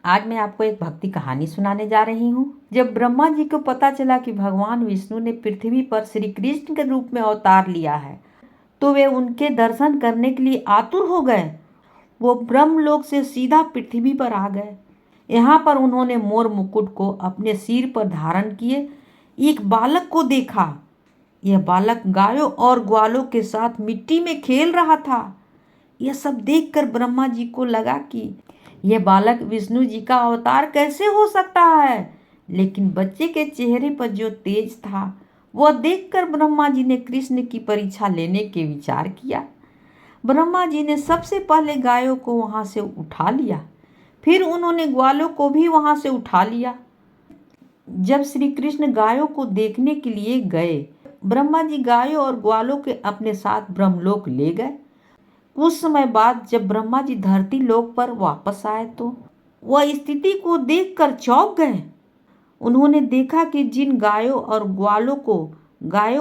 आज मैं आपको एक भक्ति कहानी सुनाने जा रही हूँ। जब ब्रह्मा जी को पता चला कि भगवान विष्णु ने पृथ्वी पर श्री कृष्ण के रूप में अवतार लिया है, तो वे उनके दर्शन करने के लिए आतुर हो गए। वो ब्रह्मलोक से सीधा पृथ्वी पर आ गए। यहाँ पर उन्होंने मोर मुकुट को अपने सिर पर धारण किए एक बालक को देखा। यह बालक गायों और ग्वालों के साथ मिट्टी में खेल रहा था। यह सब देखकर ब्रह्मा जी को लगा कि यह बालक विष्णु जी का अवतार कैसे हो सकता है। लेकिन बच्चे के चेहरे पर जो तेज था, वह देखकर ब्रह्मा जी ने कृष्ण की परीक्षा लेने के विचार किया। ब्रह्मा जी ने सबसे पहले गायों को वहां से उठा लिया, फिर उन्होंने ग्वालों को भी वहां से उठा लिया। जब श्री कृष्ण गायों को देखने के लिए गए, ब्रह्मा जी गायों और ग्वालों के अपने साथ ब्रह्मलोक ले गए। कुछ समय बाद जब ब्रह्मा जी धरती लोक पर वापस आए तो वह स्थिति को देखकर चौंक गए। उन्होंने देखा कि जिन गायों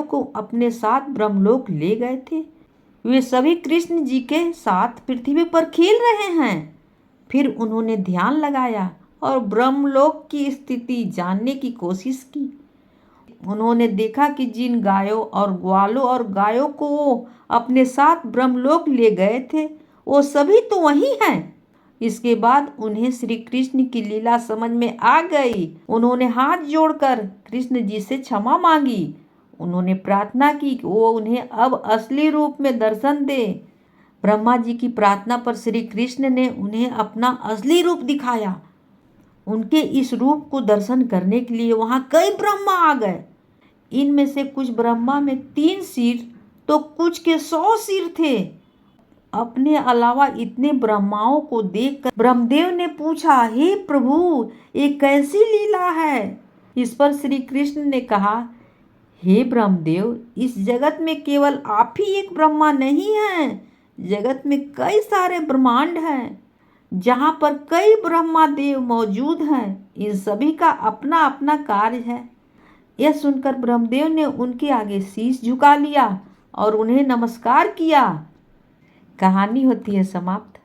को अपने साथ ब्रह्मलोक ले गए थे, वे सभी कृष्ण जी के साथ पृथ्वी पर खेल रहे हैं। फिर उन्होंने ध्यान लगाया और ब्रह्मलोक की स्थिति जानने की कोशिश की। उन्होंने देखा कि जिन गायों को वो अपने साथ ब्रह्मलोक ले गए थे, वो सभी तो वही हैं। इसके बाद उन्हें श्री कृष्ण की लीला समझ में आ गई। उन्होंने हाथ जोड़कर कृष्ण जी से क्षमा मांगी। उन्होंने प्रार्थना की कि वो उन्हें अब असली रूप में दर्शन दे। ब्रह्मा जी की प्रार्थना पर श्री कृष्ण ने उन्हें अपना असली रूप दिखाया। उनके इस रूप को दर्शन करने के लिए वहां कई ब्रह्मा आ गए। इनमें से कुछ ब्रह्मा में 3 सिर तो कुछ के 100 सिर थे। अपने अलावा इतने ब्रह्माओं को देखकर ब्रह्मदेव ने पूछा, हे प्रभु, ये कैसी लीला है। इस पर श्री कृष्ण ने कहा, हे ब्रह्मदेव, इस जगत में केवल आप ही एक ब्रह्मा नहीं हैं। जगत में कई सारे ब्रह्मांड हैं, जहाँ पर कई ब्रह्मा देव मौजूद हैं। इन सभी का अपना अपना कार्य है। यह सुनकर ब्रह्मदेव ने उनके आगे शीश झुका लिया और उन्हें नमस्कार किया। कहानी होती है समाप्त।